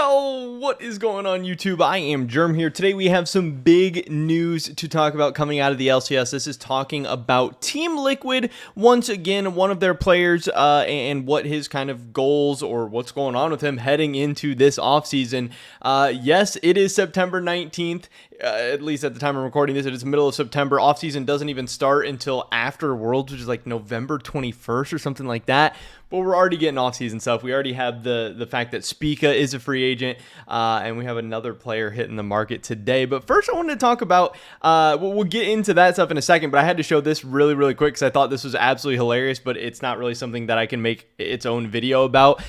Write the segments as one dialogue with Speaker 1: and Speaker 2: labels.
Speaker 1: Yo, what is going on YouTube? I am Germ here. Today we have some big news to talk about coming out of the LCS. This is talking about Team Liquid. Once again, one of their players and what his kind of goals or what's going on with him heading into this offseason. Yes, it is September 19th. At least at the time I'm recording this, it is the middle of September. Offseason doesn't even start until after Worlds, which is like November 21st or something like that. But we're already getting offseason stuff. We already have the fact that Spica is a free agent, and we have another player hitting the market today. But first, I wanted to talk about, we'll get into that stuff in a second, but I had to show this really, really quick because I thought this was absolutely hilarious, but it's not really something that I can make its own video about.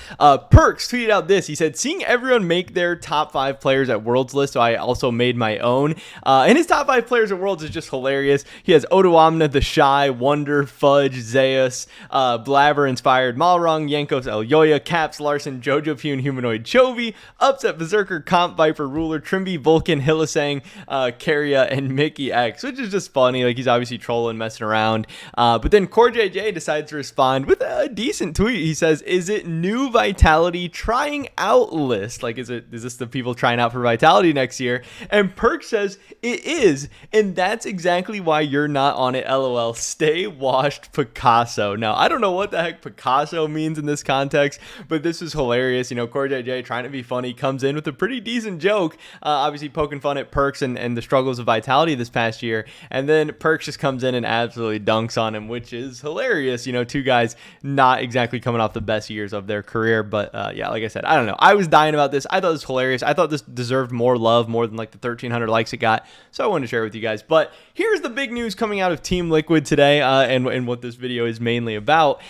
Speaker 1: Perks tweeted out this. He said, seeing everyone make their top 5 players at Worlds list, so I also made my own. And his top 5 players at Worlds is just hilarious. He has Odoamne, The Shy, Wonder, Fudge, Zeus, Blabber Inspired, Malrong, Yankos, Elyoya, Caps, Larson, Jojo Pune, Humanoid, Chovy, Upset, Berserker, Comp, Viper, Ruler, Trimby, Vulcan, Hillisang, Carria, and Mickey X, which is just funny. Like, he's obviously trolling, messing around. But then CoreJJ decides to respond with a decent tweet. He says, is it new Vitality trying out list? Like, is this the people trying out for Vitality next year? And Perk says, it is. And that's exactly why you're not on it, LOL. Stay washed, Picasso. Now, I don't know what the heck Picasso means in this context, but this is hilarious. You know, CoreJJ trying to be funny comes in with a pretty decent joke, obviously poking fun at Perks and the struggles of Vitality this past year, and then Perks just comes in and absolutely dunks on him, which is hilarious. You know, two guys not exactly coming off the best years of their career, but yeah, like I said, I don't know. I was dying about this. I thought it was hilarious. I thought this deserved more love, more than like the 1,300 likes it got, so I wanted to share it with you guys. But here's the big news coming out of Team Liquid today, and what this video is mainly about.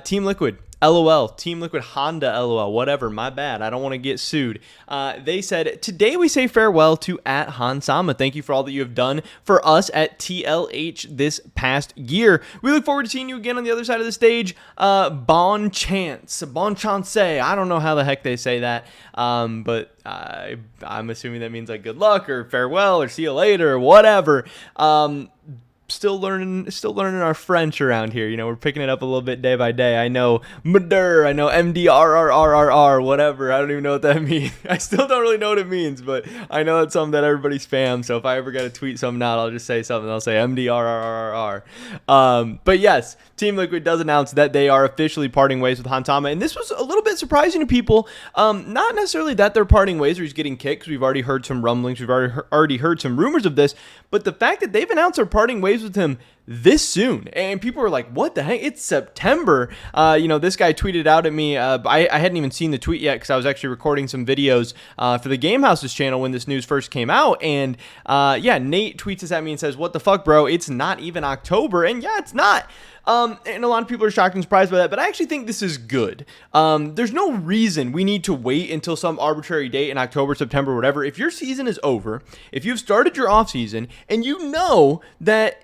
Speaker 1: Team Liquid, LOL, Team Liquid Honda, LOL, whatever, my bad. I don't want to get sued. They said, today we say farewell to @Hansama. Thank you for all that you have done for us at TLH this past year. We look forward to seeing you again on the other side of the stage. Bon chance, I don't know how the heck they say that, but I'm assuming that means like good luck or farewell or see you later or whatever. Still learning our French around here. You know, we're picking it up a little bit day by day. I know Madur, I know MDRRRRR, whatever. I don't even know what that means. I still don't really know what it means, but I know it's something that everybody spams. So if I ever got to tweet something out, I'll just say something. I'll say MDRRRR. But yes, Team Liquid does announce that they are officially parting ways with Hansama, and this was a little bit surprising to people. Not necessarily that they're parting ways or he's getting kicked, because we've already heard some rumblings, we've already heard some rumors of this, but the fact that they've announced they're parting ways with him this soon, and people are like, what the heck, it's September. You know, this guy tweeted out at me, I hadn't even seen the tweet yet because I was actually recording some videos for the Game House's channel when this news first came out, and yeah, Nate tweets this at me and says, what the fuck, bro, it's not even October. And yeah, it's not. And a lot of people are shocked and surprised by that, but I actually think this is good. There's no reason we need to wait until some arbitrary date in October, September, whatever. If your season is over, if you've started your off season and you know that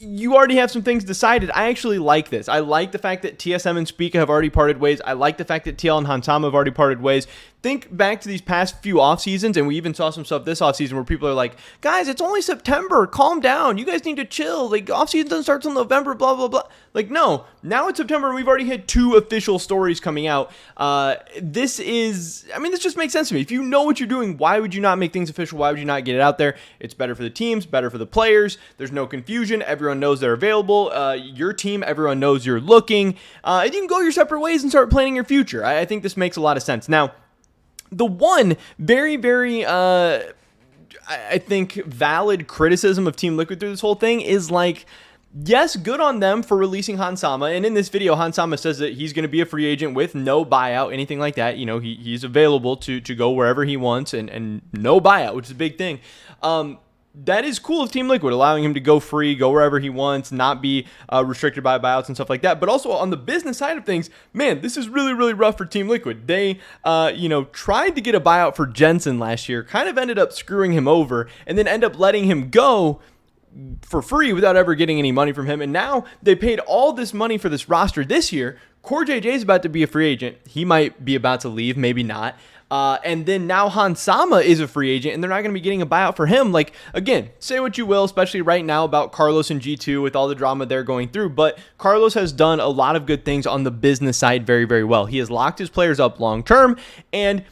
Speaker 1: you already have some things decided, I actually like this. I like the fact that TSM and Spica have already parted ways. I like the fact that TL and Hansama have already parted ways. Think back to these past few off seasons, and we even saw some stuff this off season where people are like, guys, it's only September, calm down, you guys need to chill, like, off season doesn't start till November, blah blah blah. Like, no, now it's September and we've already had 2 official stories coming out. This just makes sense to me. If you know what you're doing, why would you not make things official? Why would you not get it out there? It's better for the teams, better for the players. There's no confusion. Everyone knows they're available. Your team, everyone knows you're looking, and you can go your separate ways and start planning your future. I think this makes a lot of sense. Now, the one very, very, I think, valid criticism of Team Liquid through this whole thing is, like, yes, good on them for releasing Hansama. And in this video, Hansama says that he's going to be a free agent with no buyout, anything like that. You know, he's available to go wherever he wants and no buyout, which is a big thing. That is cool of Team Liquid, allowing him to go free, go wherever he wants, not be restricted by buyouts and stuff like that. But also on the business side of things, man, this is really, really rough for Team Liquid. They, tried to get a buyout for Jensen last year, kind of ended up screwing him over, and then end up letting him go for free without ever getting any money from him. And now they paid all this money for this roster this year. CoreJJ is about to be a free agent. He might be about to leave, maybe not. And then now Hansama is a free agent, and they're not going to be getting a buyout for him. Like, again, say what you will, especially right now about Carlos and G2 with all the drama they're going through, but Carlos has done a lot of good things on the business side very, very well. He has locked his players up long term, and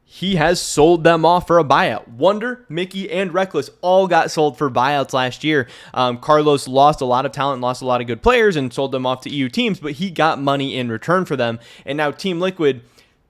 Speaker 1: he has sold them off for a buyout. Wonder, Mickey, and Reckless all got sold for buyouts last year. Carlos lost a lot of talent, lost a lot of good players, and sold them off to EU teams, but he got money in return for them. And now Team Liquid,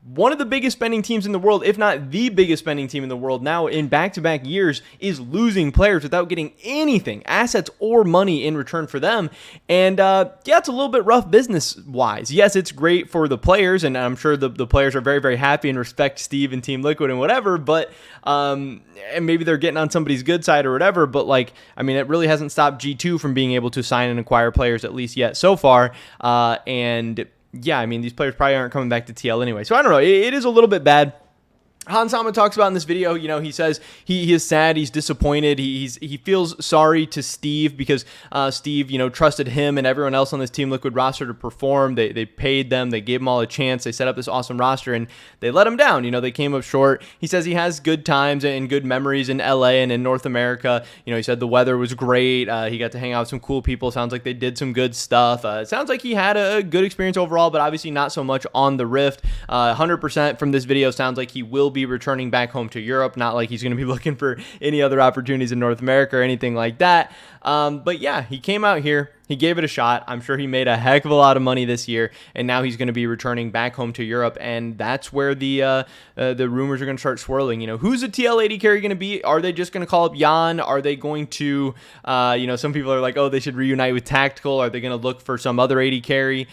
Speaker 1: one of the biggest spending teams in the world, if not the biggest spending team in the world now in back-to-back years, is losing players without getting anything, assets or money in return for them. And yeah, it's a little bit rough business-wise. Yes, it's great for the players, and I'm sure the players are very, very happy and respect Steve and Team Liquid and whatever, but and maybe they're getting on somebody's good side or whatever, but like, I mean, it really hasn't stopped G2 from being able to sign and acquire players, at least yet so far. And yeah, I mean, these players probably aren't coming back to TL anyway. So I don't know. It is a little bit bad. Hans Sama talks about in this video, you know, he says he is sad, he's disappointed, he feels sorry to Steve because Steve, you know, trusted him and everyone else on this Team Liquid roster to perform. They paid them, they gave them all a chance, they set up this awesome roster, and they let him down. You know, they came up short. He says he has good times and good memories in LA and in North America. You know, he said the weather was great. He got to hang out with some cool people. Sounds like they did some good stuff. It sounds like he had a good experience overall, but obviously not so much on the Rift. 100% from this video sounds like he will be returning back home to Europe. Not like he's going to be looking for any other opportunities in North America or anything like that. But yeah, he came out here. He gave it a shot. I'm sure he made a heck of a lot of money this year, and now he's going to be returning back home to Europe, and that's where the rumors are going to start swirling. You know, who's the TL AD carry going to be? Are they just going to call up Jan? Are they going to, you know, some people are like, oh, they should reunite with Tactical. Are they going to look for some other AD carry?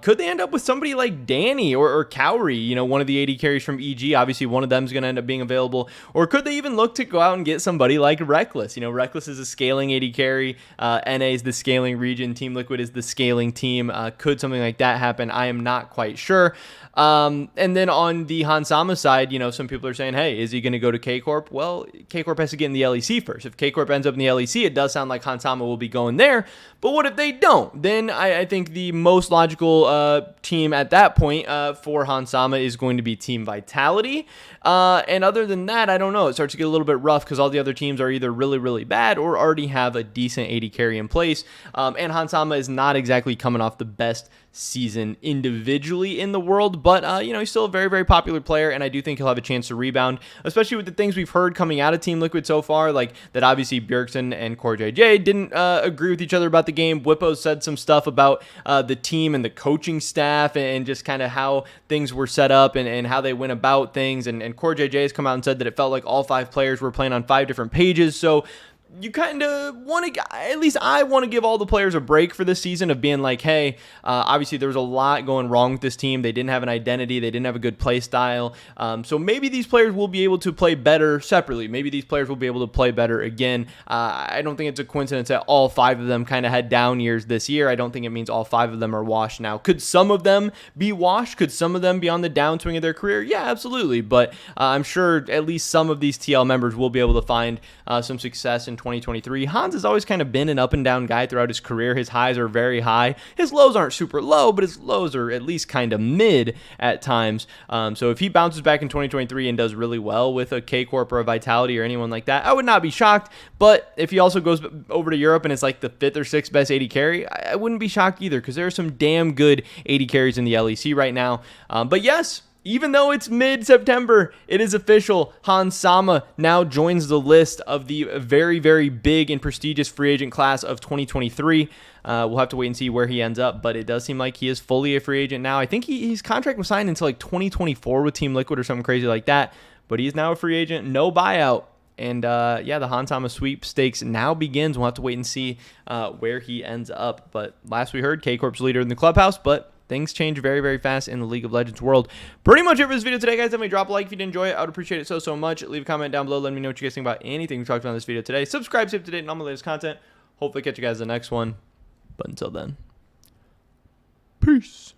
Speaker 1: Could they end up with somebody like Danny or Cowrie, you know, one of the AD carries from EG? Obviously, one of them is going to end up being available. Or could they even look to go out and get somebody like Reckless? You know, Reckless is a scaling AD carry. NA is the scaling region. Team Liquid is the scaling team. Could something like that happen? I am not quite sure. And then on the Hans Sama side, you know, some people are saying, hey, is he going to go to K-Corp? Well, K-Corp has to get in the LEC first. If K-Corp ends up in the LEC, it does sound like Hans Sama will be going there. But what if they don't? Then I think the most logical team at that point for Hans Sama is going to be Team Vitality. And other than that, I don't know. It starts to get a little bit rough because all the other teams are either really, really bad or already have a decent AD carry in place. And Hans Sama is not exactly coming off the best season individually in the world, but you know, he's still a very, very popular player, and I do think he'll have a chance to rebound, especially with the things we've heard coming out of Team Liquid so far, like that obviously Bjergsen and CoreJJ didn't agree with each other about the game. Whippo said some stuff about the team and the coaching staff and just kind of how things were set up and how they went about things, and CoreJJ has come out and said that it felt like all 5 players were playing on 5 different pages, so you kind of want to, at least I want to give all the players a break for this season of being like, hey, obviously there was a lot going wrong with this team. They didn't have an identity. They didn't have a good play style. So maybe these players will be able to play better separately. Maybe these players will be able to play better again. I don't think it's a coincidence that all 5 of them kind of had down years this year. I don't think it means all 5 of them are washed now. Could some of them be washed? Could some of them be on the downswing of their career? Yeah, absolutely. But I'm sure at least some of these TL members will be able to find some success in 2023. Hans has always kind of been an up and down guy throughout his career. His highs are very high. His lows aren't super low, but his lows are at least kind of mid at times. So if he bounces back in 2023 and does really well with a K-Corp or a Vitality or anyone like that, I would not be shocked. But if he also goes over to Europe and it's like the 5th or 6th best AD carry, I wouldn't be shocked either, because there are some damn good AD carries in the LEC right now. But yes, even though it's mid-September, it is official. Hans Sama now joins the list of the very, very big and prestigious free agent class of 2023. We'll have to wait and see where he ends up, but it does seem like he is fully a free agent now. I think his contract was signed until like 2024 with Team Liquid or something crazy like that, but he's now a free agent, no buyout. And yeah, the Hans Sama sweepstakes now begins. We'll have to wait and see where he ends up. But last we heard, K-Corp's leader in the clubhouse, but things change very, very fast in the League of Legends world. Pretty much it for this video today, guys. Definitely drop a like if you did enjoy it. I would appreciate it so much. Leave a comment down below. Let me know what you guys think about anything we talked about in this video today. Subscribe, stay up to date on all my latest content. Hopefully catch you guys in the next one. But until then, peace.